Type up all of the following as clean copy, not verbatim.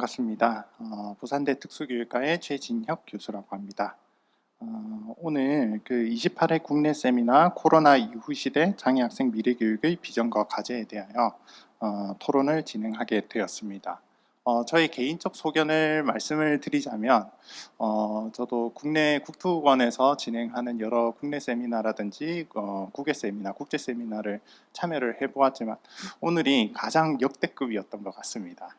반갑습니다. 부산대 특수교육과의 최진혁 교수라고 합니다. 오늘 그 28회 국내 세미나 코로나 이후 시대 장애학생 미래교육의 비전과 과제에 대하여 토론을 진행하게 되었습니다. 저희 개인적 소견을 말씀을 드리자면 저도 국내 국토관에서 진행하는 여러 국내 세미나라든지 국외 세미나, 국제 세미나를 참여를 해보았지만 오늘이 가장 역대급이었던 것 같습니다.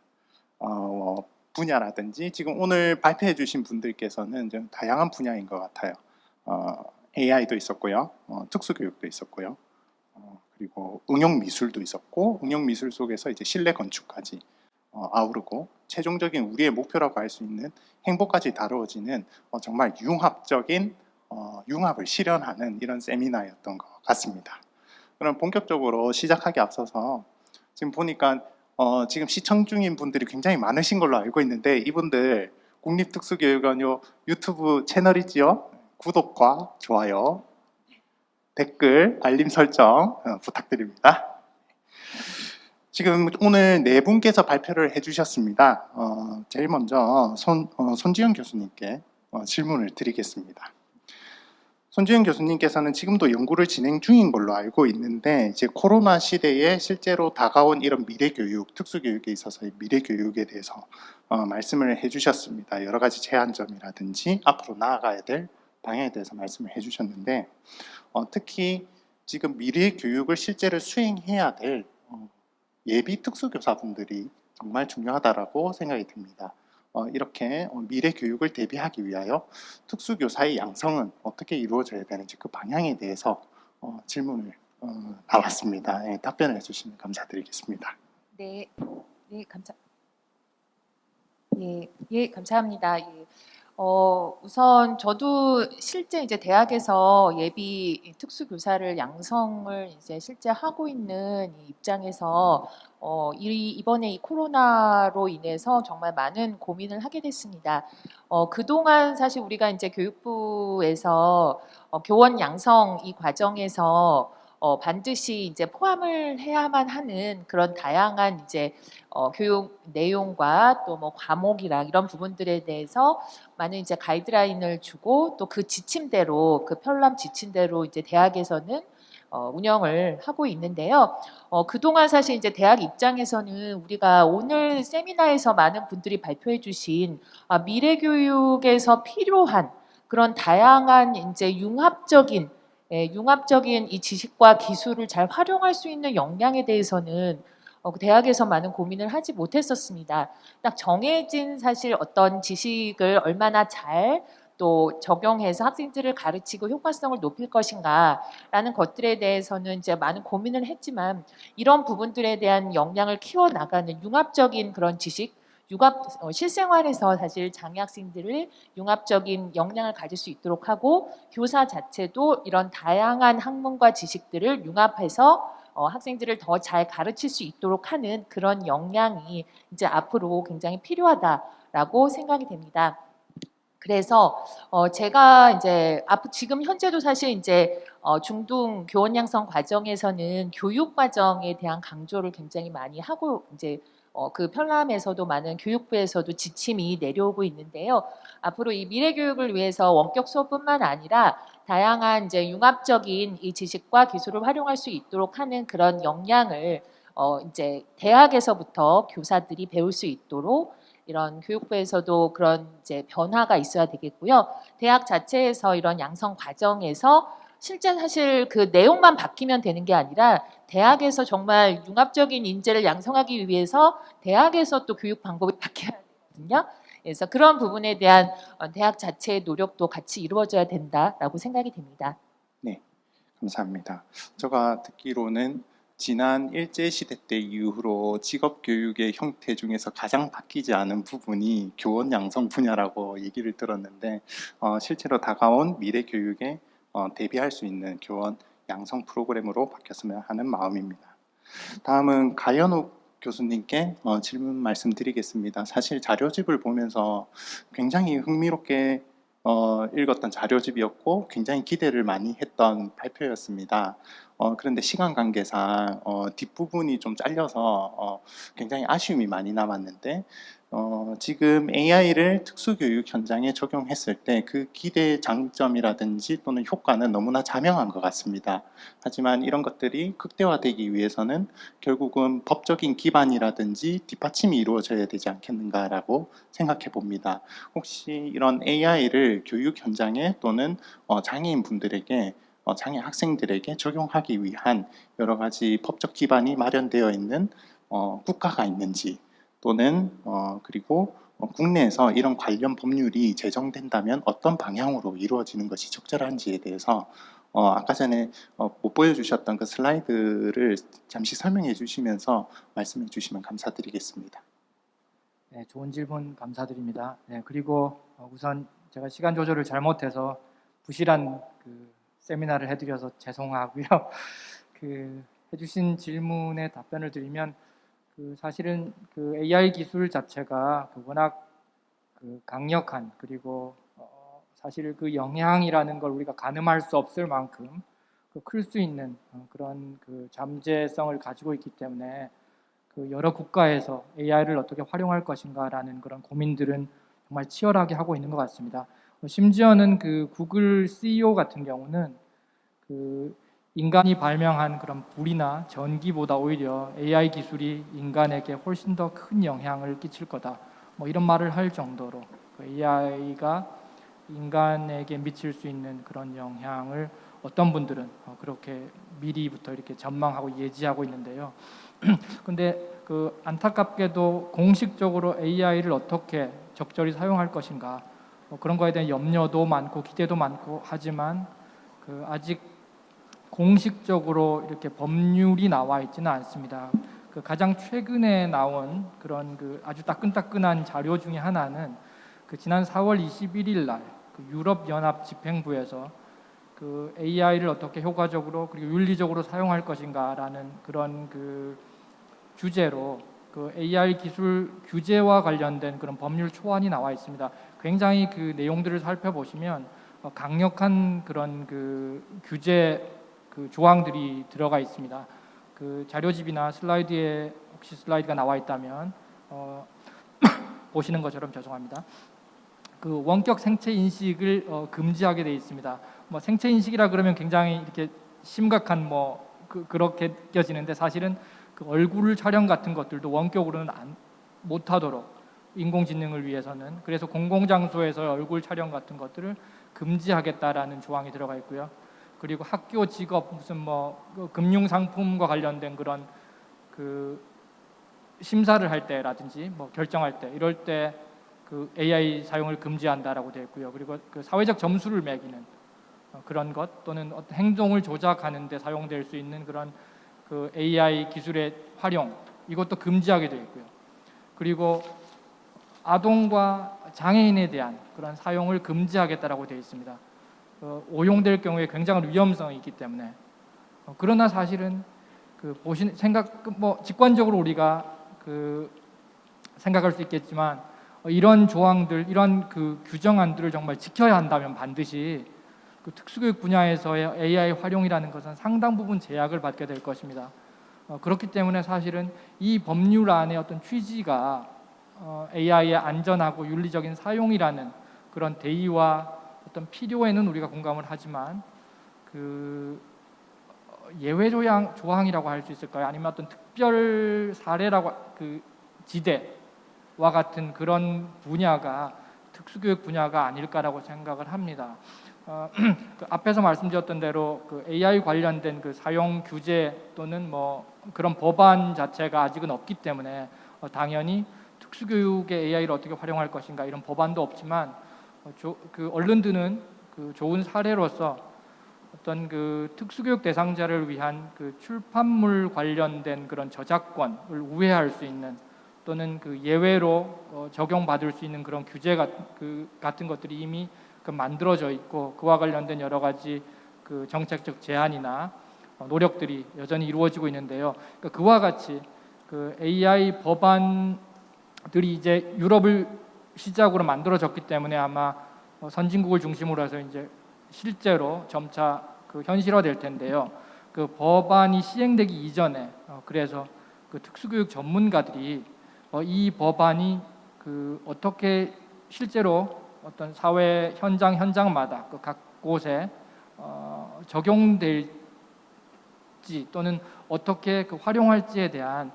분야라든지 지금 오늘 발표해 주신 분들께서는 좀 다양한 분야인 것 같아요. AI도 있었고요, 특수교육도 있었고요, 그리고 응용미술도 있었고, 응용미술 속에서 이제 실내 건축까지 아우르고, 최종적인 우리의 목표라고 할 수 있는 행복까지 다루어지는 정말 융합적인 융합을 실현하는 이런 세미나였던 것 같습니다. 그럼 본격적으로 시작하기 앞서서 지금 보니까 지금 시청 중인 분들이 굉장히 많으신 걸로 알고 있는데, 이분들 국립특수교육원 유튜브 채널이지요? 구독과 좋아요, 댓글, 알림 설정 부탁드립니다. 지금 오늘 네 분께서 발표를 해주셨습니다. 제일 먼저 손지영 교수님께 질문을 드리겠습니다. 손지영 교수님께서는 지금도 연구를 진행 중인 걸로 알고 있는데, 이제 코로나 시대에 실제로 다가온 이런 미래교육, 특수교육에 있어서의 미래교육에 대해서 말씀을 해주셨습니다. 여러 가지 제한점이라든지 앞으로 나아가야 될 방향에 대해서 말씀을 해주셨는데, 특히 지금 미래교육을 실제로 수행해야 될 예비 특수교사분들이 정말 중요하다고 생각이 듭니다. 이렇게 미래 교육을 대비하기 위하여 특수교사의 양성은 어떻게 이루어져야 되는지 그 방향에 대해서 질문을 나왔습니다. 네, 답변을 해주시면 감사드리겠습니다. 네, 감사합니다. 우선 저도 실제 이제 대학에서 예비 특수교사를 양성을 이제 실제 하고 있는 이 입장에서 이번에 이 코로나로 인해서 정말 많은 고민을 하게 됐습니다. 그동안 사실 우리가 이제 교육부에서 교원 양성 이 과정에서 반드시 이제 포함을 해야만 하는 그런 다양한 이제 교육 내용과 또 뭐 과목이랑 이런 부분들에 대해서 많은 이제 가이드라인을 주고 또 그 지침대로 그 편람 지침대로 이제 대학에서는 운영을 하고 있는데요. 그동안 사실 이제 대학 입장에서는 우리가 오늘 세미나에서 많은 분들이 발표해 주신 미래 교육에서 필요한 그런 다양한 이제 융합적인 이 지식과 기술을 잘 활용할 수 있는 역량에 대해서는 대학에서 많은 고민을 하지 못했었습니다. 딱 정해진 사실 어떤 지식을 얼마나 잘 또 적용해서 학생들을 가르치고 효과성을 높일 것인가라는 것들에 대해서는 이제 많은 고민을 했지만, 이런 부분들에 대한 역량을 키워나가는 융합적인 그런 지식, 실생활에서 사실 장애 학생들을 융합적인 역량을 가질 수 있도록 하고, 교사 자체도 이런 다양한 학문과 지식들을 융합해서 학생들을 더 잘 가르칠 수 있도록 하는 그런 역량이 이제 앞으로 굉장히 필요하다라고 생각이 됩니다. 그래서 제가 이제 지금 현재도 사실 이제 중등 교원 양성 과정에서는 교육 과정에 대한 강조를 굉장히 많이 하고 이제 그 편람에서도 많은 교육부에서도 지침이 내려오고 있는데요. 앞으로 이 미래 교육을 위해서 원격 수업뿐만 아니라 다양한 이제 융합적인 이 지식과 기술을 활용할 수 있도록 하는 그런 역량을 이제 대학에서부터 교사들이 배울 수 있도록 이런 교육부에서도 그런 이제 변화가 있어야 되겠고요. 대학 자체에서 이런 양성 과정에서 실제 사실 그 내용만 바뀌면 되는 게 아니라 대학에서 정말 융합적인 인재를 양성하기 위해서 대학에서 또 교육 방법이 바뀌어야 되거든요. 그래서 그런 부분에 대한 대학 자체의 노력도 같이 이루어져야 된다라고 생각이 됩니다. 네, 감사합니다. 제가 듣기로는 지난 일제시대 때 이후로 직업교육의 형태 중에서 가장 바뀌지 않은 부분이 교원 양성 분야라고 얘기를 들었는데, 실제로 다가온 미래 교육에 대비할 수 있는 교원 양성 프로그램으로 바뀌었으면 하는 마음입니다. 다음은 가연욱 교수님께 질문 말씀드리겠습니다. 사실 자료집을 보면서 굉장히 흥미롭게 읽었던 자료집이었고 굉장히 기대를 많이 했던 발표였습니다. 그런데 시간 관계상 뒷부분이 좀 잘려서 굉장히 아쉬움이 많이 남았는데 지금 AI를 특수교육 현장에 적용했을 때 그 기대 장점이라든지 또는 효과는 너무나 자명한 것 같습니다. 하지만 이런 것들이 극대화되기 위해서는 결국은 법적인 기반이라든지 뒷받침이 이루어져야 되지 않겠는가라고 생각해 봅니다. 혹시 이런 AI를 교육 현장에 또는 장애인 분들에게 장애 학생들에게 적용하기 위한 여러 가지 법적 기반이 마련되어 있는 국가가 있는지 또는 그리고 국내에서 이런 관련 법률이 제정된다면 어떤 방향으로 이루어지는 것이 적절한지에 대해서 아까 전에 못 보여주셨던 그 슬라이드를 잠시 설명해 주시면서 말씀해 주시면 감사드리겠습니다. 네, 좋은 질문 감사드립니다. 네, 그리고 우선 제가 시간 조절을 잘못해서 부실한 그 세미나를 해드려서 죄송하고요. 그 해주신 질문에 답변을 드리면 사실은 그 AI 기술 자체가 워낙 강력한 그리고 사실 그 영향이라는 걸 우리가 가늠할 수 없을 만큼 클 수 있는 그런 그 잠재성을 가지고 있기 때문에 여러 국가에서 AI를 어떻게 활용할 것인가라는 그런 고민들은 정말 치열하게 하고 있는 것 같습니다. 심지어는 그 구글 CEO 같은 경우는 인간이 발명한 그런 불이나 전기보다 오히려 AI 기술이 인간에게 훨씬 더 큰 영향을 끼칠 거다. 뭐 이런 말을 할 정도로 AI가 인간에게 미칠 수 있는 그런 영향을 어떤 분들은 그렇게 미리부터 이렇게 전망하고 예지하고 있는데요. 근데 안타깝게도 공식적으로 AI를 어떻게 적절히 사용할 것인가 그런 거에 대한 염려도 많고 기대도 많고 하지만 아직 공식적으로 이렇게 법률이 나와 있지는 않습니다. 가장 최근에 나온 그런 아주 따끈따끈한 자료 중에 하나는 지난 4월 21일 날 유럽 연합 집행부에서 AI를 어떻게 효과적으로 그리고 윤리적으로 사용할 것인가라는 그런 주제로 AI 기술 규제와 관련된 그런 법률 초안이 나와 있습니다. 굉장히 내용들을 살펴보시면 강력한 그런 규제 조항들이 들어가 있습니다. 자료집이나 슬라이드에 혹시 슬라이드가 나와 있다면 보시는 것처럼 죄송합니다. 원격 생체 인식을 금지하게 되어 있습니다. 생체 인식이라 그러면 굉장히 이렇게 심각한 그렇게 느껴지는데 사실은 얼굴 촬영 같은 것들도 원격으로는 못하도록 인공지능을 위해서는 그래서 공공장소에서 얼굴 촬영 같은 것들을 금지하겠다라는 조항이 들어가 있고요. 그리고 학교 직업 무슨 금융 상품과 관련된 그런 심사를 할 때라든지 결정할 때 이럴 때 AI 사용을 금지한다라고 되어 있고요. 그리고 사회적 점수를 매기는 그런 것 또는 어떤 행동을 조작하는 데 사용될 수 있는 그런 AI 기술의 활용 이것도 금지하게 되어 있고요. 그리고 아동과 장애인에 대한 그런 사용을 금지하겠다라고 되어 있습니다. 오용될 경우에 굉장한 위험성이 있기 때문에 그러나 사실은 직관적으로 우리가 생각할 수 있겠지만 이런 조항들, 이런 규정안들을 정말 지켜야 한다면 반드시 특수교육 분야에서의 AI 활용이라는 것은 상당 부분 제약을 받게 될 것입니다. 그렇기 때문에 사실은 이 법률안의 어떤 취지가 AI의 안전하고 윤리적인 사용이라는 그런 대의와 어떤 필요에는 우리가 공감을 하지만 예외 조항이라고 할 수 있을까요? 아니면 어떤 특별 사례라고 지대와 같은 그런 분야가 특수교육 분야가 아닐까라고 생각을 합니다. 앞에서 말씀드렸던 대로 AI 관련된 사용 규제 또는 그런 법안 자체가 아직은 없기 때문에 당연히 특수교육의 AI를 어떻게 활용할 것인가 이런 법안도 없지만 언론들은 좋은 사례로서 어떤 특수교육 대상자를 위한 출판물 관련된 그런 저작권을 우회할 수 있는 또는 예외로 적용받을 수 있는 그런 규제 같은 것들이 이미 만들어져 있고 그와 관련된 여러 가지 정책적 제안이나 노력들이 여전히 이루어지고 있는데요. 그와 같이 AI 법안들이 이제 유럽을 시작으로 만들어졌기 때문에 아마 선진국을 중심으로 해서 이제 실제로 점차 현실화될 텐데요. 그 법안이 시행되기 이전에 그래서 그 특수교육 전문가들이 이 법안이 그 어떻게 실제로 어떤 사회 현장마다 그 각 곳에 적용될지 또는 어떻게 그 활용할지에 대한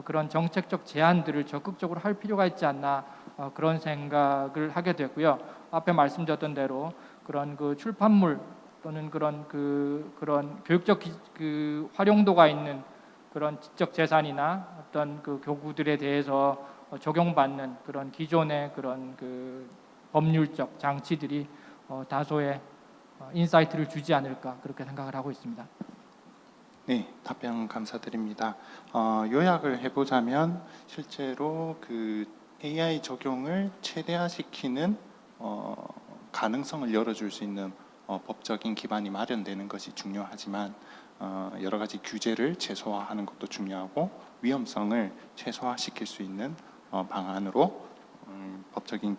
그런 정책적 제안들을 적극적으로 할 필요가 있지 않나 그런 생각을 하게 되고요. 앞에 말씀드렸던 대로 그런 그 출판물 또는 그런 교육적 그 활용도가 있는 그런 지적 재산이나 어떤 그 교구들에 대해서 적용받는 그런 기존의 그런 그 법률적 장치들이 다소의 인사이트를 주지 않을까 그렇게 생각을 하고 있습니다. 네, 답변 감사드립니다. 요약을 해보자면 실제로 그 AI 적용을 최대화시키는 가능성을 열어줄 수 있는 법적인 기반이 마련되는 것이 중요하지만 여러 가지 규제를 최소화하는 것도 중요하고 위험성을 최소화시킬 수 있는 방안으로 법적인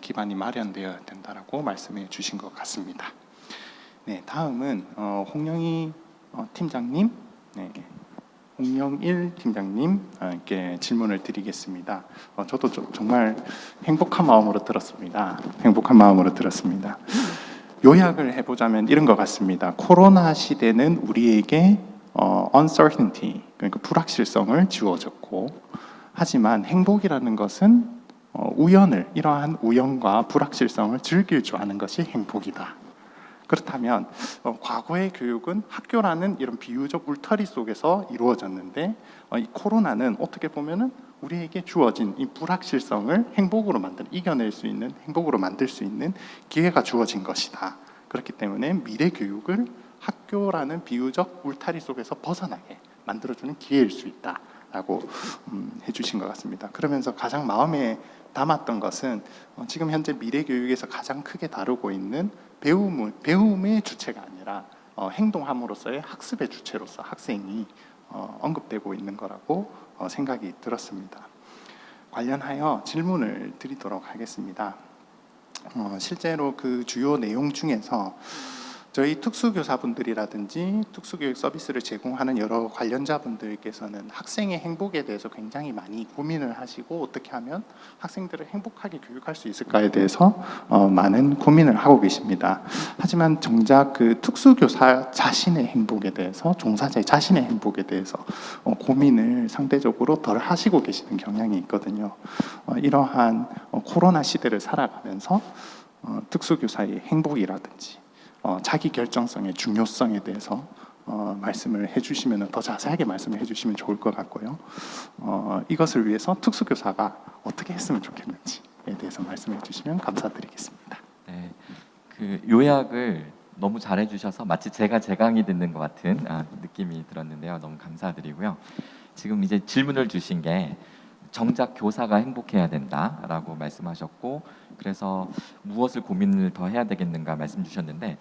기반이 마련되어야 된다라고 말씀해 주신 것 같습니다. 네, 다음은 홍영희 팀장님, 네, 홍영일 팀장님께 질문을 드리겠습니다. 저도 정말 행복한 마음으로 들었습니다. 요약을 해보자면 이런 것 같습니다. 코로나 시대는 우리에게 uncertainty, 그러니까 불확실성을 주어졌고, 하지만 행복이라는 것은 이러한 우연과 불확실성을 즐길 줄 아는 것이 행복이다. 그렇다면 과거의 교육은 학교라는 이런 비유적 울타리 속에서 이루어졌는데 이 코로나는 어떻게 보면은 우리에게 주어진 이 불확실성을 이겨낼 수 있는 행복으로 만들 수 있는 기회가 주어진 것이다. 그렇기 때문에 미래 교육을 학교라는 비유적 울타리 속에서 벗어나게 만들어주는 기회일 수 있다라고 해주신 것 같습니다. 그러면서 가장 마음에 담았던 것은 지금 현재 미래 교육에서 가장 크게 다루고 있는 배움의 주체가 아니라 행동함으로써의 학습의 주체로서 학생이 언급되고 있는 거라고 생각이 들었습니다. 관련하여 질문을 드리도록 하겠습니다. 실제로 그 주요 내용 중에서 저희 특수교사분들이라든지 특수교육 서비스를 제공하는 여러 관련자분들께서는 학생의 행복에 대해서 굉장히 많이 고민을 하시고 어떻게 하면 학생들을 행복하게 교육할 수 있을까에 대해서 많은 고민을 하고 계십니다. 하지만 정작 그 특수교사 자신의 행복에 대해서, 종사자 자신의 행복에 대해서 고민을 상대적으로 덜 하시고 계시는 경향이 있거든요. 이러한 코로나 시대를 살아가면서 특수교사의 행복이라든지 자기 결정성의 중요성에 대해서 말씀을 해주시면 더 자세하게 말씀을 해주시면 좋을 것 같고요. 이것을 위해서 특수교사가 어떻게 했으면 좋겠는지에 대해서 말씀해 주시면 감사드리겠습니다. 네, 그 요약을 너무 잘해주셔서 마치 제가 제 강의 듣는 것 같은 느낌이 들었는데요. 너무 감사드리고요. 지금 이제 질문을 주신 게 정작 교사가 행복해야 된다라고 말씀하셨고, 그래서 무엇을 고민을 더 해야 되겠는가 말씀 주셨는데,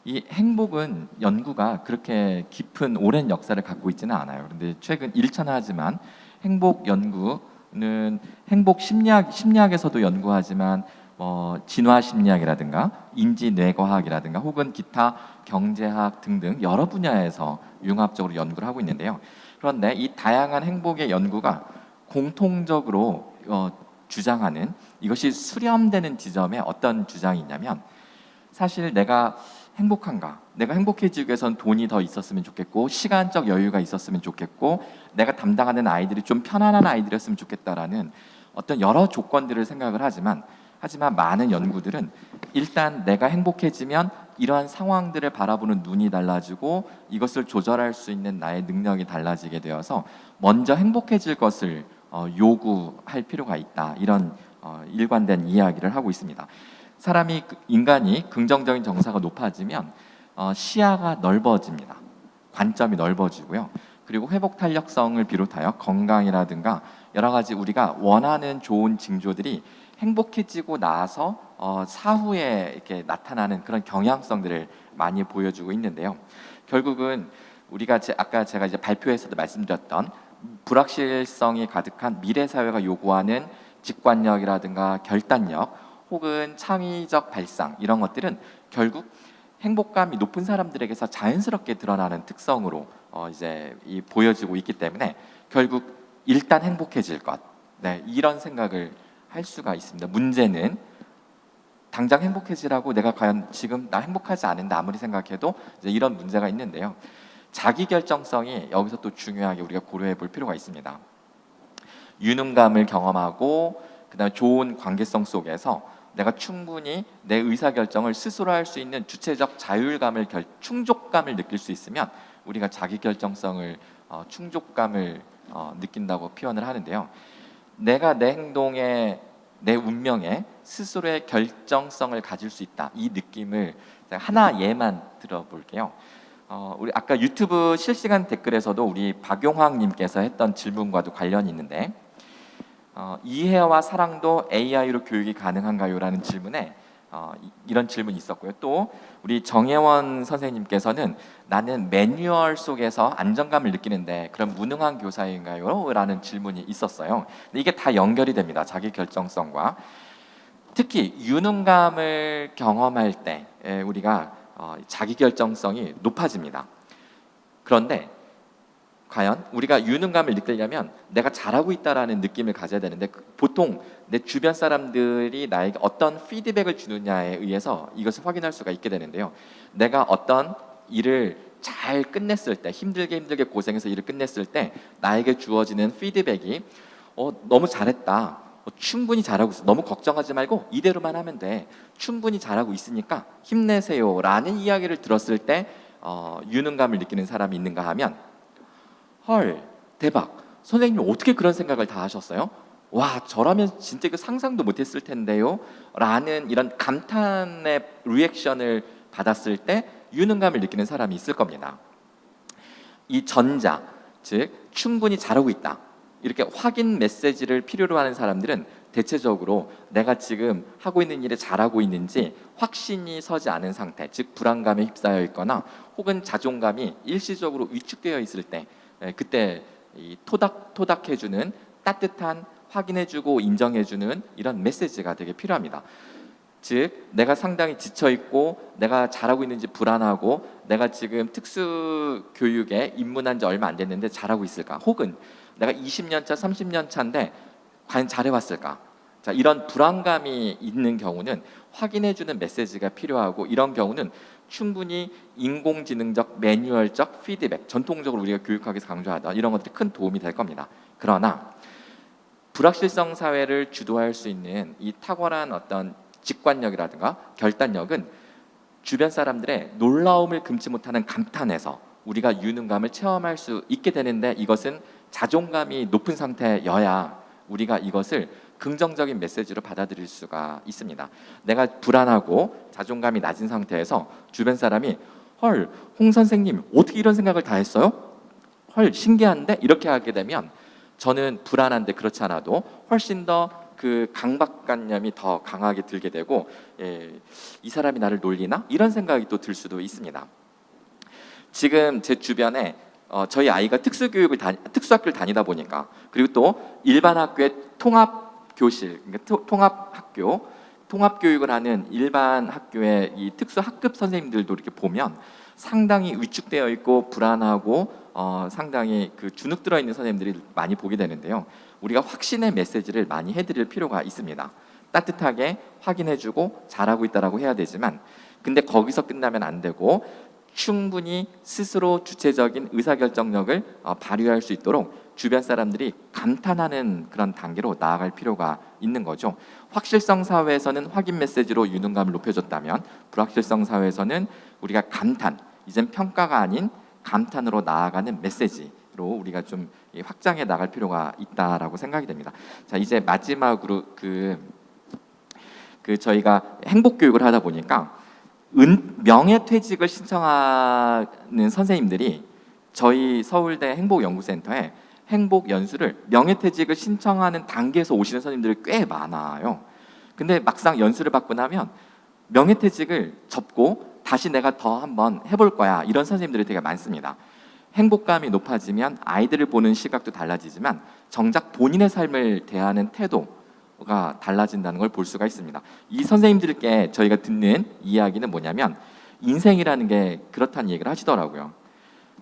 이 행복은 연구가 그렇게 깊은 오랜 역사를 갖고 있지는 않아요. 그런데 최근 일천하지만 행복 연구는 행복 심리학에서도 연구하지만 진화 심리학이라든가 인지 뇌과학이라든가 혹은 기타 경제학 등등 여러 분야에서 융합적으로 연구를 하고 있는데요. 그런데 이 다양한 행복의 연구가 공통적으로 주장하는 이것이 수렴되는 지점에 어떤 주장이 있냐면, 사실 내가 행복한가? 내가 행복해지기 위해서는 돈이 더 있었으면 좋겠고 시간적 여유가 있었으면 좋겠고 내가 담당하는 아이들이 좀 편안한 아이들이었으면 좋겠다라는 어떤 여러 조건들을 생각을 하지만 많은 연구들은 일단 내가 행복해지면 이러한 상황들을 바라보는 눈이 달라지고 이것을 조절할 수 있는 나의 능력이 달라지게 되어서 먼저 행복해질 것을 요구할 필요가 있다. 이런 일관된 이야기를 하고 있습니다. 인간이 긍정적인 정서가 높아지면 시야가 넓어집니다. 관점이 넓어지고요. 그리고 회복 탄력성을 비롯하여 건강이라든가 여러 가지 우리가 원하는 좋은 징조들이 행복해지고 나서 사후에 이렇게 나타나는 그런 경향성들을 많이 보여주고 있는데요. 결국은 우리가 아까 제가 이제 발표에서도 말씀드렸던 불확실성이 가득한 미래 사회가 요구하는 직관력이라든가 결단력 혹은 창의적 발상 이런 것들은 결국 행복감이 높은 사람들에게서 자연스럽게 드러나는 특성으로 이제 보여지고 있기 때문에 결국 일단 행복해질 것, 네, 이런 생각을 할 수가 있습니다. 문제는 당장 행복해지라고 내가 과연 지금 나 행복하지 않은데 아무리 생각해도 이제 이런 문제가 있는데요. 자기 결정성이 여기서 또 중요하게 우리가 고려해 볼 필요가 있습니다. 유능감을 경험하고 그다음에 좋은 관계성 속에서 내가 충분히 내 의사결정을 스스로 할 수 있는 주체적 자율감을 충족감을 느낄 수 있으면 우리가 자기결정성을 충족감을 느낀다고 표현을 하는데요. 내가 내 행동에 내 운명에 스스로의 결정성을 가질 수 있다. 이 느낌을 하나 예만 들어볼게요. 우리 아까 유튜브 실시간 댓글에서도 우리 박용황님께서 했던 질문과도 관련이 있는데 이해와 사랑도 AI로 교육이 가능한가요? 라는 질문에 이런 질문이 있었고요. 또 우리 정혜원 선생님께서는 나는 매뉴얼 속에서 안정감을 느끼는데 그럼 무능한 교사인가요? 라는 질문이 있었어요. 근데 이게 다 연결이 됩니다. 자기 결정성과. 특히 유능감을 경험할 때 우리가 자기 결정성이 높아집니다. 그런데 과연 우리가 유능감을 느끼려면 내가 잘하고 있다라는 느낌을 가져야 되는데 보통 내 주변 사람들이 나에게 어떤 피드백을 주느냐에 의해서 이것을 확인할 수가 있게 되는데요. 내가 어떤 일을 잘 끝냈을 때 힘들게 고생해서 일을 끝냈을 때 나에게 주어지는 피드백이 너무 잘했다. 충분히 잘하고 있어. 너무 걱정하지 말고 이대로만 하면 돼. 충분히 잘하고 있으니까 힘내세요. 라는 이야기를 들었을 때 유능감을 느끼는 사람이 있는가 하면 헐, 대박. 선생님 어떻게 그런 생각을 다 하셨어요? 와, 저라면 진짜 그 상상도 못했을 텐데요. 라는 이런 감탄의 리액션을 받았을 때 유능감을 느끼는 사람이 있을 겁니다. 이 전자, 즉 충분히 잘하고 있다. 이렇게 확인 메시지를 필요로 하는 사람들은 대체적으로 내가 지금 하고 있는 일에 잘하고 있는지 확신이 서지 않은 상태, 즉 불안감에 휩싸여 있거나 혹은 자존감이 일시적으로 위축되어 있을 때 그때 이 토닥토닥해주는 따뜻한 확인해주고 인정해주는 이런 메시지가 되게 필요합니다. 즉 내가 상당히 지쳐있고 내가 잘하고 있는지 불안하고 내가 지금 특수교육에 입문한 지 얼마 안 됐는데 잘하고 있을까? 혹은 내가 20년 차, 30년 차인데 과연 잘해왔을까? 자, 이런 불안감이 있는 경우는 확인해주는 메시지가 필요하고 이런 경우는 충분히 인공지능적 매뉴얼적 피드백, 전통적으로 우리가 교육학에서 강조하던 이런 것들이 큰 도움이 될 겁니다. 그러나 불확실성 사회를 주도할 수 있는 이 탁월한 어떤 직관력이라든가 결단력은 주변 사람들의 놀라움을 금치 못하는 감탄에서 우리가 유능감을 체험할 수 있게 되는데 이것은 자존감이 높은 상태여야 우리가 이것을 긍정적인 메시지로 받아들일 수가 있습니다. 내가 불안하고 자존감이 낮은 상태에서 주변 사람이 헐, 홍 선생님 어떻게 이런 생각을 다 했어요? 헐, 신기한데? 이렇게 하게 되면 저는 불안한데 그렇지 않아도 훨씬 더 그 강박관념이 더 강하게 들게 되고 이 사람이 나를 놀리나? 이런 생각이 또 들 수도 있습니다. 지금 제 주변에 저희 아이가 특수학교를 다니다 보니까 그리고 또 일반 학교의 통합교실, 그러니까 통합학교, 통합교육을 하는 일반 학교의 이 특수학급 선생님들도 이렇게 보면 상당히 위축되어 있고 불안하고 상당히 그 주눅 들어 있는 선생님들이 많이 보게 되는데요. 우리가 확신의 메시지를 많이 해드릴 필요가 있습니다. 따뜻하게 확인해주고 잘하고 있다라고 해야 되지만, 근데 거기서 끝나면 안 되고 충분히 스스로 주체적인 의사결정력을 발휘할 수 있도록 주변 사람들이 감탄하는 그런 단계로 나아갈 필요가 있는 거죠. 확실성 사회에서는 확인 메시지로 유능감을 높여줬다면 불확실성 사회에서는 우리가 감탄, 이젠 평가가 아닌 감탄으로 나아가는 메시지로 우리가 좀 확장해 나갈 필요가 있다라고 생각이 됩니다. 자, 이제 마지막으로 저희가 행복 교육을 하다 보니까 명예퇴직을 신청하는 선생님들이 저희 서울대 행복연구센터에 행복 연수를 명예퇴직을 신청하는 단계에서 오시는 선생님들이 꽤 많아요. 근데 막상 연수를 받고 나면 명예퇴직을 접고 다시 내가 더 한번 해볼 거야, 이런 선생님들이 되게 많습니다. 행복감이 높아지면 아이들을 보는 시각도 달라지지만 정작 본인의 삶을 대하는 태도가 달라진다는 걸 볼 수가 있습니다. 이 선생님들께 저희가 듣는 이야기는 뭐냐면 인생이라는 게 그렇다는 얘기를 하시더라고요.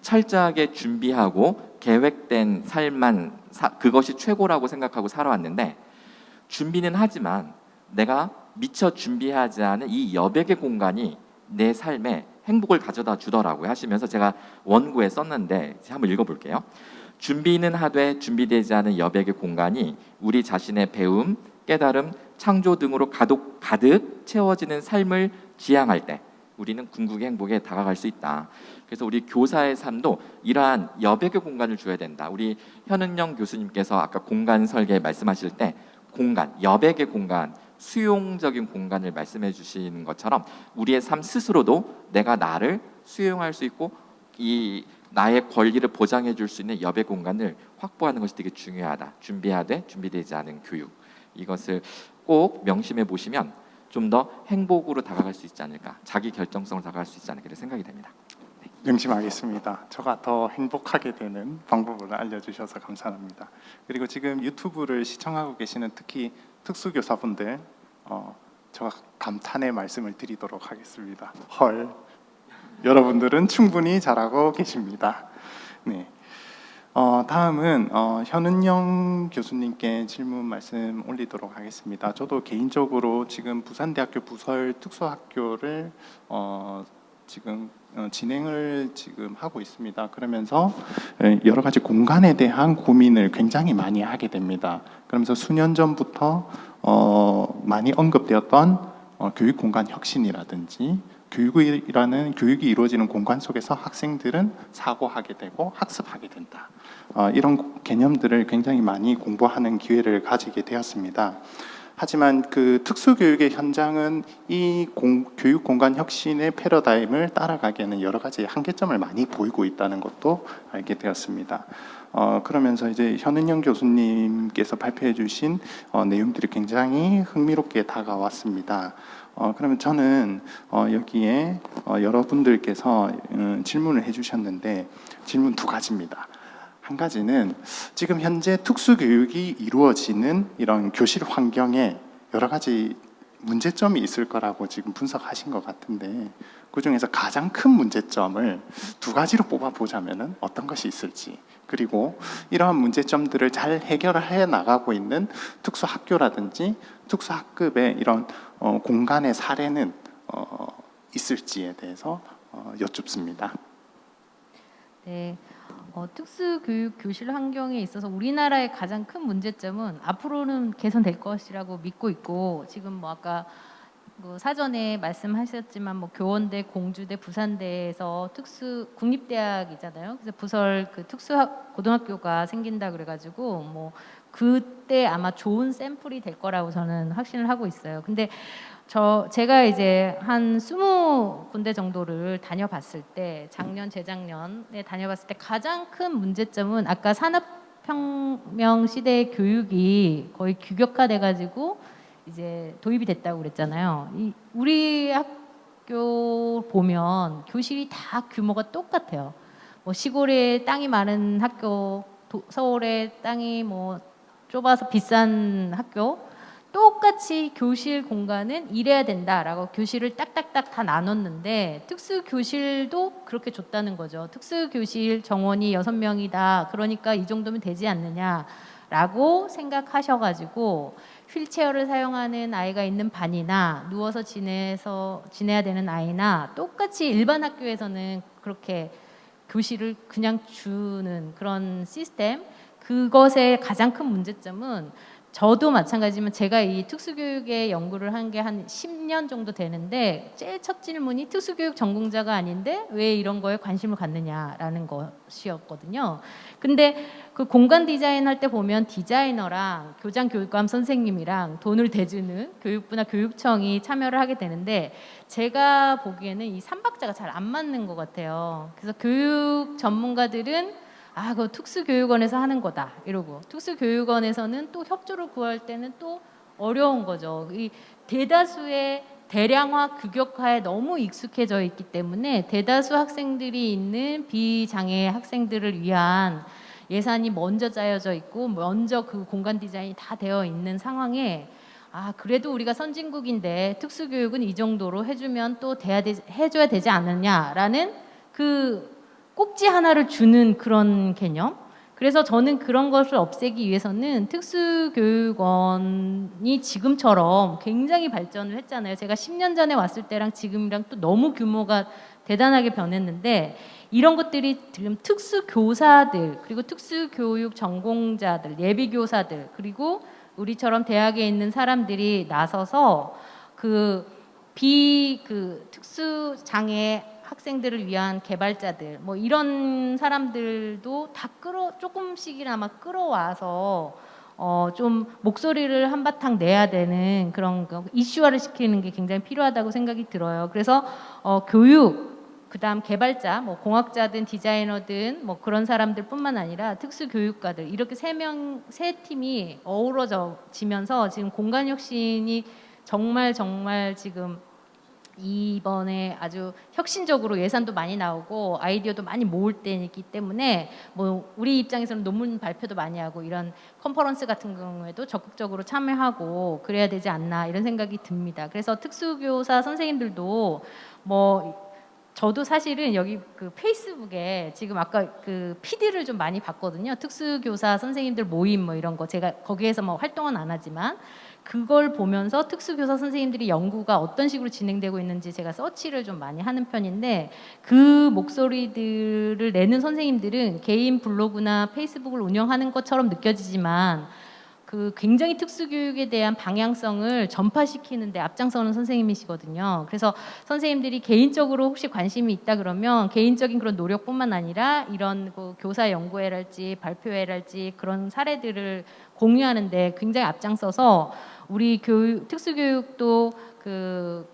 철저하게 준비하고 계획된 삶만 그것이 최고라고 생각하고 살아왔는데, 준비는 하지만 내가 미처 준비하지 않은 이 여백의 공간이 내 삶에 행복을 가져다 주더라고요 하시면서, 제가 원고에 썼는데 한번 읽어볼게요. 준비는 하되 준비되지 않은 여백의 공간이 우리 자신의 배움, 깨달음, 창조 등으로 가득 채워지는 삶을 지향할 때 우리는 궁극의 행복에 다가갈 수 있다. 그래서 우리 교사의 삶도 이러한 여백의 공간을 줘야 된다. 우리 현은영 교수님께서 아까 공간 설계 말씀하실 때 공간, 여백의 공간, 수용적인 공간을 말씀해 주신 것처럼 우리의 삶 스스로도 내가 나를 수용할 수 있고 이 나의 권리를 보장해 줄 수 있는 여백 공간을 확보하는 것이 되게 중요하다. 준비하되 준비되지 않은 교육, 이것을 꼭 명심해 보시면 좀 더 행복으로 다가갈 수 있지 않을까, 자기 결정성으로 다가갈 수 있지 않을까 생각이 됩니다. 명심하겠습니다. 저가 더 행복하게 되는 방법을 알려주셔서 감사합니다. 그리고 지금 유튜브를 시청하고 계시는 특히 특수교사분들, 제가 감탄의 말씀을 드리도록 하겠습니다. 헐, 여러분들은 충분히 잘하고 계십니다. 네. 다음은 현은영 교수님께 질문 말씀 올리도록 하겠습니다. 저도 개인적으로 지금 부산대학교 부설 특수학교를 지금 진행을 지금 하고 있습니다. 그러면서 여러 가지 공간에 대한 고민을 굉장히 많이 하게 됩니다. 그러면서 수년 전부터 많이 언급되었던 교육 공간 혁신이라든지 교육이 이루어지는 공간 속에서 학생들은 사고하게 되고 학습하게 된다. 이런 개념들을 굉장히 많이 공부하는 기회를 가지게 되었습니다. 하지만 그 특수교육의 현장은 이 교육 공간 혁신의 패러다임을 따라가기에는 여러 가지 한계점을 많이 보이고 있다는 것도 알게 되었습니다. 그러면서 이제 현은영 교수님께서 발표해 주신 내용들이 굉장히 흥미롭게 다가왔습니다. 그러면 저는 여기에 여러분들께서 질문을 해주셨는데, 질문 두 가지입니다. 한 가지는 지금 현재 특수교육이 이루어지는 이런 교실 환경에 여러 가지 문제점이 있을 거라고 지금 분석하신 것 같은데, 그 중에서 가장 큰 문제점을 두 가지로 뽑아보자면 어떤 것이 있을지, 그리고 이러한 문제점들을 잘 해결해 나가고 있는 특수학교라든지 특수학급의 이런 공간의 사례는 있을지에 대해서 여쭙습니다. 네, 특수교육 교실 환경에 있어서 우리나라의 가장 큰 문제점은 앞으로는 개선될 것이라고 믿고 있고, 지금 뭐 아까 뭐 사전에 말씀하셨지만 뭐 교원대, 공주대, 부산대에서 국립대학이잖아요. 그래서 부설 그 고등학교가 생긴다 그래가지고 뭐 그때 아마 좋은 샘플이 될 거라고 저는 확신을 하고 있어요. 근데 제가 이제 한 20군데 정도를 다녀봤을 때, 작년, 재작년에 다녀봤을 때 가장 큰 문제점은 아까 산업혁명 시대의 교육이 거의 규격화돼가지고 이제 도입이 됐다고 그랬잖아요. 우리 학교 보면 교실이 다 규모가 똑같아요. 뭐 시골에 땅이 많은 학교, 서울에 땅이 뭐 좁아서 비싼 학교, 똑같이 교실 공간은 이래야 된다라고 교실을 딱딱딱 다 나눴는데, 특수교실도 그렇게 줬다는 거죠. 특수교실 정원이 6명이다. 그러니까 이 정도면 되지 않느냐라고 생각하셔가지고 휠체어를 사용하는 아이가 있는 반이나 누워서 지내야 되는 아이나 똑같이 일반 학교에서는 그렇게 교실을 그냥 주는 그런 시스템, 그것의 가장 큰 문제점은, 저도 마찬가지지만 제가 이 특수교육에 연구를 한 게 한 10년 정도 되는데, 제일 첫 질문이 특수교육 전공자가 아닌데 왜 이런 거에 관심을 갖느냐라는 것이었거든요. 근데 그 공간 디자인 할 때 보면 디자이너랑 교장 교육감 선생님이랑 돈을 대주는 교육부나 교육청이 참여를 하게 되는데, 제가 보기에는 이 삼박자가 잘 안 맞는 것 같아요. 그래서 교육 전문가들은 그거 특수교육원에서 하는 거다 이러고, 특수교육원에서는 또 협조를 구할 때는 또 어려운 거죠. 이 대다수의 대량화, 규격화에 너무 익숙해져 있기 때문에 대다수 학생들이 있는 비장애 학생들을 위한 예산이 먼저 짜여져 있고 먼저 그 공간 디자인이 다 되어 있는 상황에 아 그래도 우리가 선진국인데 특수교육은 이 정도로 해주면 또 해줘야 되지 않느냐라는 그 꼭지 하나를 주는 그런 개념. 그래서 저는 그런 것을 없애기 위해서는 특수교육원이 지금처럼 굉장히 발전을 했잖아요. 제가 10년 전에 왔을 때랑 지금이랑 또 너무 규모가 대단하게 변했는데 이런 것들이 지금 특수교사들 그리고 특수교육 전공자들 예비교사들 그리고 우리처럼 대학에 있는 사람들이 나서서 그 특수장애 학생들을 위한 개발자들 뭐 이런 사람들도 다 조금씩이나마 끌어와서 좀 목소리를 한바탕 내야 되는 그런 이슈화를 시키는 게 굉장히 필요하다고 생각이 들어요. 그래서 교육 그다음 개발자, 뭐 공학자든 디자이너든 뭐 그런 사람들뿐만 아니라 특수교육가들 이렇게 세 팀이 어우러지면서 지금 공간혁신이 정말 지금 이번에 아주 혁신적으로 예산도 많이 나오고 아이디어도 많이 모을 때이기 때문에 뭐 우리 입장에서는 논문 발표도 많이 하고 이런 컨퍼런스 같은 경우에도 적극적으로 참여하고 그래야 되지 않나 이런 생각이 듭니다. 그래서 특수교사 선생님들도 뭐 저도 사실은 여기 그 페이스북에 지금 아까 그 PD를 좀 많이 봤거든요. 특수교사 선생님들 모임 뭐 이런 거 제가 거기에서 뭐 활동은 안 하지만 그걸 보면서 특수교사 선생님들이 연구가 어떤 식으로 진행되고 있는지 제가 서치를 좀 많이 하는 편인데 그 목소리들을 내는 선생님들은 개인 블로그나 페이스북을 운영하는 것처럼 느껴지지만 그 굉장히 특수교육에 대한 방향성을 전파시키는데 앞장서는 선생님이시거든요. 그래서 선생님들이 개인적으로 혹시 관심이 있다 그러면 개인적인 그런 노력뿐만 아니라 이런 그 교사 연구회랄지 발표회랄지 그런 사례들을 공유하는데 굉장히 앞장서서 우리 특수교육도 그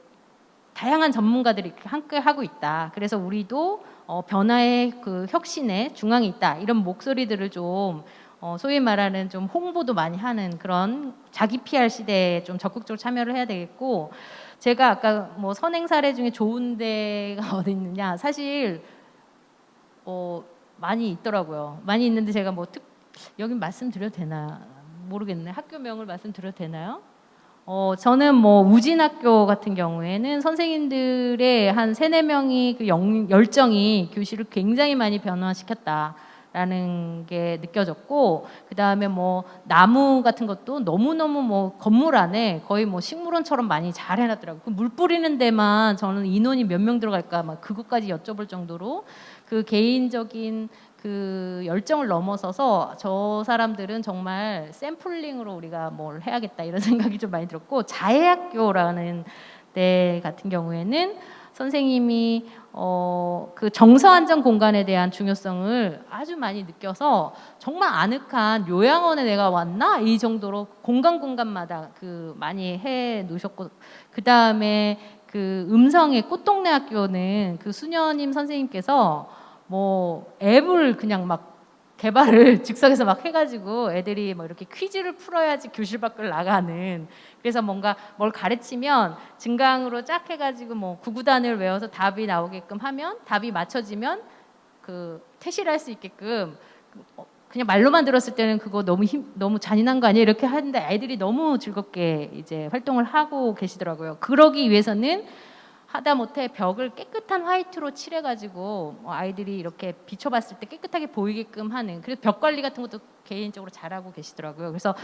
다양한 전문가들이 이렇게 함께 하고 있다. 그래서 우리도 변화의 그 혁신의 중앙에 있다. 이런 목소리들을 좀 소위 말하는 좀 홍보도 많이 하는 그런 자기 PR 시대에 좀 적극적으로 참여를 해야 되겠고 제가 아까 뭐 선행 사례 중에 좋은 데가 어디 있느냐 사실 많이 있더라고요. 많이 있는데 제가 뭐 여긴 말씀드려도 되나 모르겠네. 학교명을 말씀드려도 되나요? 저는 뭐 우진학교 같은 경우에는 선생님들의 한 3-4명이 그 열정이 교실을 굉장히 많이 변화시켰다라는 게 느껴졌고 그다음에 뭐 나무 같은 것도 너무너무 뭐 건물 안에 거의 뭐 식물원처럼 많이 잘 해놨더라고요. 그 물 뿌리는 데만 저는 인원이 몇 명 들어갈까 막 그것까지 여쭤볼 정도로 그 개인적인 그 열정을 넘어서서 저 사람들은 정말 샘플링으로 우리가 뭘 해야겠다 이런 생각이 좀 많이 들었고 자해학교라는 데 같은 경우에는 선생님이 그 정서안전 공간에 대한 중요성을 아주 많이 느껴서 정말 아늑한 요양원에 내가 왔나 이 정도로 공간마다 그 많이 해 놓으셨고 그 다음에 그 음성의 꽃동네 학교는 그 수녀님 선생님께서 뭐 앱을 그냥 막 개발을 즉석에서 막 해가지고 애들이 뭐 이렇게 퀴즈를 풀어야지 교실 밖을 나가는 그래서 뭔가 뭘 가르치면 증강으로 쫙 해가지고 뭐 구구단을 외워서 답이 나오게끔 하면 답이 맞춰지면 그 퇴실할 수 있게끔 그냥 말로만 들었을 때는 그거 너무 잔인한 거 아니에요? 이렇게 하는데 아이들이 너무 즐겁게 이제 활동을 하고 계시더라고요. 그러기 위해서는 하다못해 벽을 깨끗한 화이트로 칠해가지고 아이들이 이렇게 비춰봤을 때 깨끗하게 보이게끔 하는 그래서 벽 관리 같은 것도 개인적으로 잘하고 계시더라고요. 그래서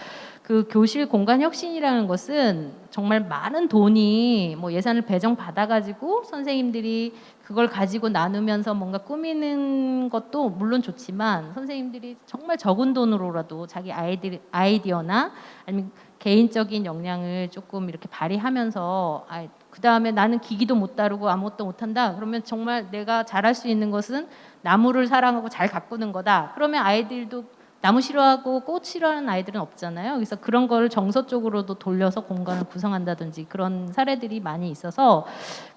그 교실 공간 혁신이라는 것은 정말 많은 돈이 뭐 예산을 배정 받아가지고 선생님들이 그걸 가지고 나누면서 뭔가 꾸미는 것도 물론 좋지만 선생님들이 정말 적은 돈으로라도 자기 아이디어나 아니면 개인적인 역량을 조금 이렇게 발휘하면서 그 다음에 나는 기기도 못 다루고 아무것도 못한다. 그러면 정말 내가 잘할 수 있는 것은 나무를 사랑하고 잘 가꾸는 거다. 그러면 아이들도 나무 싫어하고 꽃 싫어하는 아이들은 없잖아요. 그래서 그런 걸 정서 쪽으로도 돌려서 공간을 구성한다든지 그런 사례들이 많이 있어서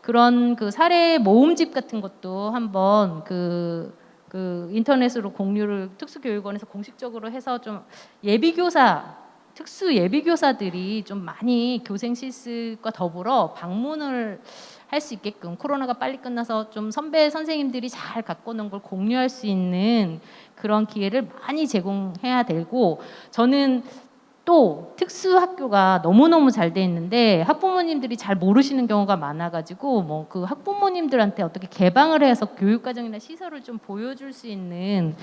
그런 그 사례 모음집 같은 것도 한번 그 인터넷으로 공유를 특수교육원에서 공식적으로 해서 좀 특수 예비교사들이 좀 많이 교생 실습과 더불어 방문을 할 수 있게끔 코로나가 빨리 끝나서 좀 선배 선생님들이 잘 갖고 놓은 걸 공유할 수 있는 그런 기회를 많이 제공해야 되고 저는 또 특수학교가 너무너무 잘 돼 있는데 학부모님들이 잘 모르시는 경우가 많아가지고 뭐 그 학부모님들한테 어떻게 개방을 해서 교육과정이나 시설을 좀 보여줄 수 있는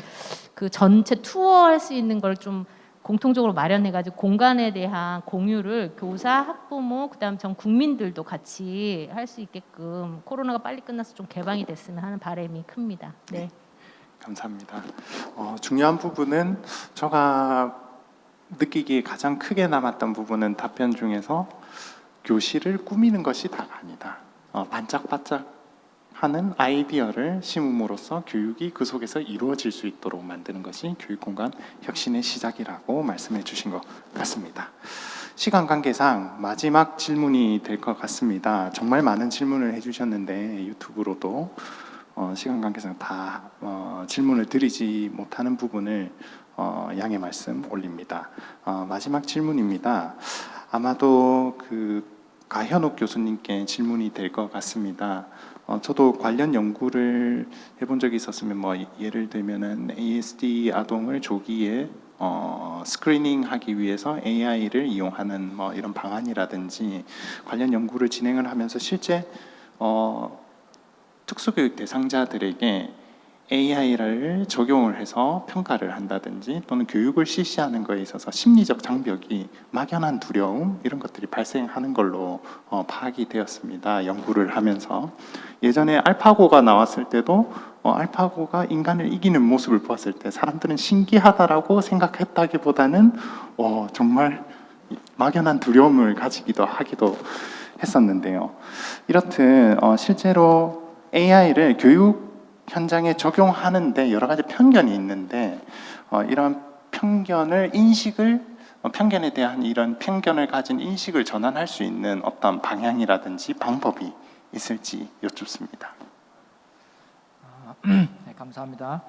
그 전체 투어할 수 있는 걸 좀 공통적으로 마련해가지고 공간에 대한 공유를 교사, 학부모, 그다음 전 국민들도 같이 할 수 있게끔 코로나가 빨리 끝나서 좀 개방이 됐으면 하는 바람이 큽니다. 네. 감사합니다. 중요한 부분은 제가 느끼기에 가장 크게 남았던 부분은 답변 중에서 교실을 꾸미는 것이 다가 아니다. 반짝반짝하는 아이디어를 심음으로써 교육이 그 속에서 이루어질 수 있도록 만드는 것이 교육공간 혁신의 시작이라고 말씀해 주신 것 같습니다. 시간 관계상 마지막 질문이 될 것 같습니다. 정말 많은 질문을 해주셨는데 유튜브로도 시간 관계상 다 질문을 드리지 못하는 부분을 양해 말씀 올립니다. 마지막 질문입니다. 아마도 그 가현옥 교수님께 질문이 될 것 같습니다. 저도 관련 연구를 해본 적이 있었으면 뭐 예를 들면은 ASD 아동을 조기에 스크리닝하기 위해서 AI를 이용하는 뭐 이런 방안이라든지 관련 연구를 진행을 하면서 실제 특수교육 대상자들에게 AI를 적용을 해서 평가를 한다든지 또는 교육을 실시하는 것에 있어서 심리적 장벽이 막연한 두려움 이런 것들이 발생하는 걸로 파악이 되었습니다. 연구를 하면서 예전에 알파고가 나왔을 때도 알파고가 인간을 이기는 모습을 보았을 때 사람들은 신기하다라고 생각했다기보다는 정말 막연한 두려움을 가지기도 하기도 했었는데요. 이렇듯 실제로 AI를 교육 현장에 적용하는데 여러 가지 편견이 있는데 이런 편견에 대한 이런 편견을 가진 인식을 전환할 수 있는 어떤 방향이라든지 방법이 있을지 여쭙습니다. 네, 감사합니다.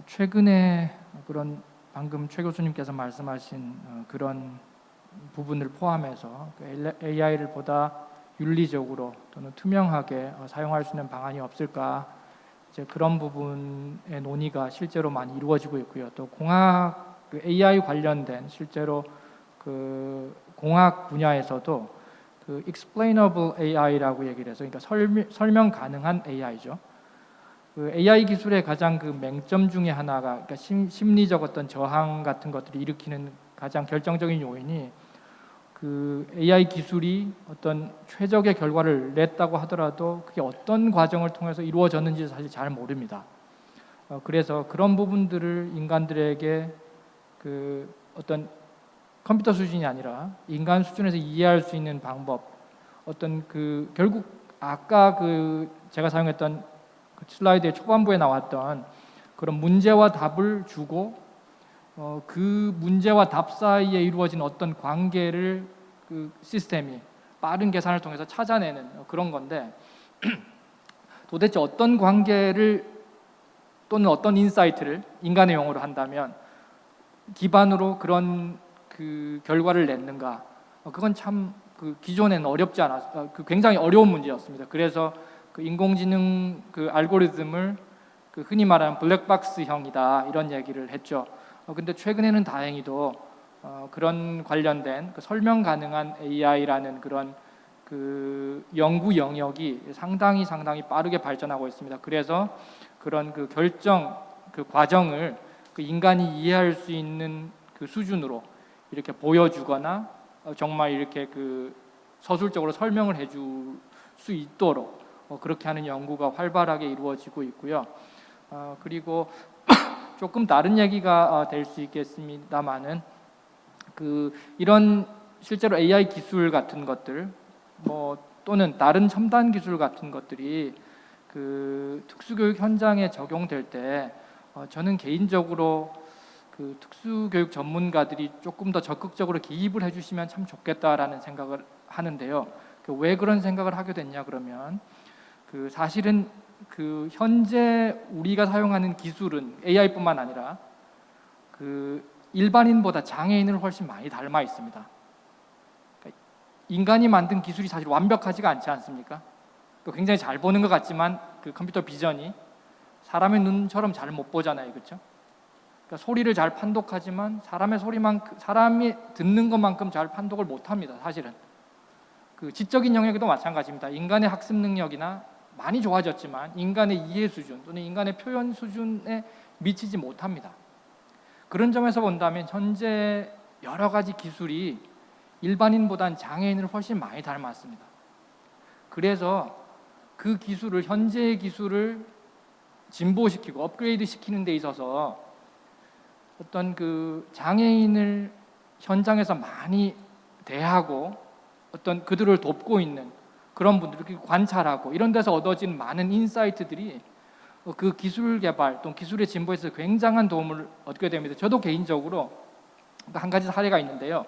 최근에 그런 방금 최 교수님께서 말씀하신 그런 부분을 포함해서 AI를 보다 윤리적으로 또는 투명하게 사용할 수 있는 방안이 없을까, 이제 그런 부분의 논의가 실제로 많이 이루어지고 있고요. 또 공학 AI 관련된 실제로 그 공학 분야에서도 그 explainable AI라고 얘기를 해서, 그러니까 설명 가능한 AI죠. 그 AI 기술의 가장 그 맹점 중에 하나가, 그러니까 심리적 어떤 저항 같은 것들이 일으키는 가장 결정적인 요인이 그 AI 기술이 어떤 최적의 결과를 냈다고 하더라도 그게 어떤 과정을 통해서 이루어졌는지 사실 잘 모릅니다. 그래서 그런 부분들을 인간들에게 그 어떤 컴퓨터 수준이 아니라 인간 수준에서 이해할 수 있는 방법, 어떤 그 결국 아까 그 제가 사용했던 그 슬라이드의 초반부에 나왔던 그런 문제와 답을 주고 그 문제와 답 사이에 이루어진 어떤 관계를 그 시스템이 빠른 계산을 통해서 찾아내는 그런 건데 도대체 어떤 관계를 또는 어떤 인사이트를 인간의 용어로 한다면 기반으로 그런 그 결과를 냈는가, 그건 참 그 기존에는 어렵지 않았, 굉장히 어려운 문제였습니다. 그래서 그 인공지능 그 알고리즘을 그 흔히 말하는 블랙박스형이다 이런 얘기를 했죠. 근데 최근에는 다행히도 그런 관련된 그 설명 가능한 AI라는 그런 그 연구 영역이 상당히 빠르게 발전하고 있습니다. 그래서 그런 그 결정 그 과정을 그 인간이 이해할 수 있는 그 수준으로 이렇게 보여주거나 정말 이렇게 그 서술적으로 설명을 해줄 수 있도록 그렇게 하는 연구가 활발하게 이루어지고 있고요. 그리고 조금 다른 얘기가 될 수 있겠습니다만은 그 이런 실제로 AI 기술 같은 것들 뭐 또는 다른 첨단 기술 같은 것들이 그 특수교육 현장에 적용될 때 저는 개인적으로 그 특수교육 전문가들이 조금 더 적극적으로 기입을 해주시면 참 좋겠다라는 생각을 하는데요. 왜 그런 생각을 하게 됐냐 그러면 그 사실은 그 현재 우리가 사용하는 기술은 AI뿐만 아니라 그 일반인보다 장애인을 훨씬 많이 닮아 있습니다. 그러니까 인간이 만든 기술이 사실 완벽하지가 않지 않습니까? 굉장히 잘 보는 것 같지만 그 컴퓨터 비전이 사람의 눈처럼 잘 못 보잖아요, 그렇죠? 그러니까 소리를 잘 판독하지만 사람이 듣는 것만큼 잘 판독을 못합니다. 사실은 그 지적인 영역에도 마찬가지입니다. 인간의 학습 능력이나 많이 좋아졌지만 인간의 이해 수준 또는 인간의 표현 수준에 미치지 못합니다. 그런 점에서 본다면 현재 여러 가지 기술이 일반인보다는 장애인을 훨씬 많이 닮았습니다. 그래서 그 기술을 현재의 기술을 진보시키고 업그레이드 시키는 데 있어서 어떤 그 장애인을 현장에서 많이 대하고 어떤 그들을 돕고 있는 그런 분들을 관찰하고 이런 데서 얻어진 많은 인사이트들이 그 기술 개발 또 기술의 진보에서 굉장한 도움을 얻게 됩니다. 저도 개인적으로 한 가지 사례가 있는데요.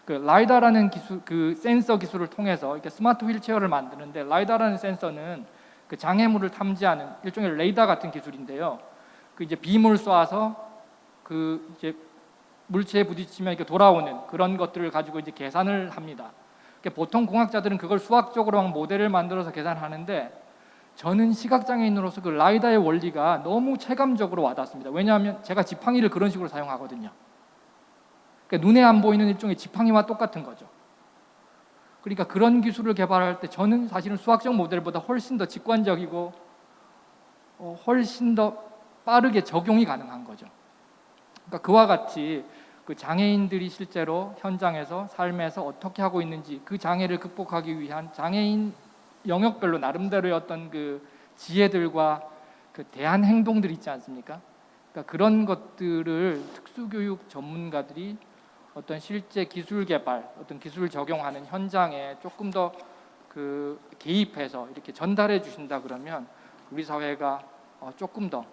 그 라이다라는 기술, 그 센서 기술을 통해서 이렇게 스마트 휠체어를 만드는데 라이다라는 센서는 그 장애물을 탐지하는 일종의 레이더 같은 기술인데요. 그 이제 빔을 쏴서 그 이제 물체에 부딪히면 이렇게 돌아오는 그런 것들을 가지고 이제 계산을 합니다. 보통 공학자들은 그걸 수학적으로 막 모델을 만들어서 계산하는데 저는 시각장애인으로서 그 라이다의 원리가 너무 체감적으로 와닿습니다. 왜냐하면 제가 지팡이를 그런 식으로 사용하거든요. 그러니까 눈에 안 보이는 일종의 지팡이와 똑같은 거죠. 그러니까 그런 기술을 개발할 때 저는 사실은 수학적 모델보다 훨씬 더 직관적이고 훨씬 더 빠르게 적용이 가능한 거죠. 그러니까 그와 같이 그 장애인들이 실제로 현장에서 삶에서 어떻게 하고 있는지 그 장애를 극복하기 위한 장애인 영역별로 나름대로의 어떤 그 지혜들과 그 대한 행동들 있지 않습니까? 그러니까 그런 것들을 특수교육 전문가들이 어떤 실제 기술 개발, 어떤 기술 적용하는 현장에 조금 더 그 개입해서 이렇게 전달해 주신다 그러면 우리 사회가 조금 더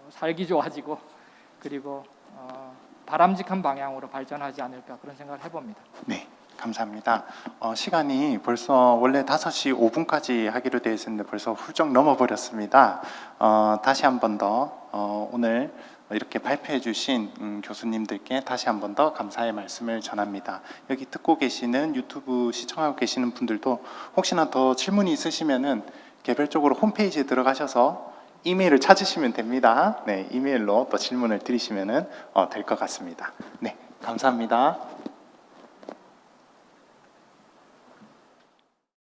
살기 좋아지고 그리고 바람직한 방향으로 발전하지 않을까 그런 생각을 해봅니다. 네, 감사합니다. 시간이 벌써 원래 5시 5분까지 하기로 되어 있었는데 벌써 훌쩍 넘어버렸습니다. 다시 한 번 더 오늘 이렇게 발표해 주신 교수님들께 다시 한 번 더 감사의 말씀을 전합니다. 여기 듣고 계시는 유튜브 시청하고 계시는 분들도 혹시나 더 질문이 있으시면은 개별적으로 홈페이지에 들어가셔서 이메일을 찾으시면 됩니다. 네, 이메일로 또 질문을 드리시면 될 것 같습니다. 네, 감사합니다.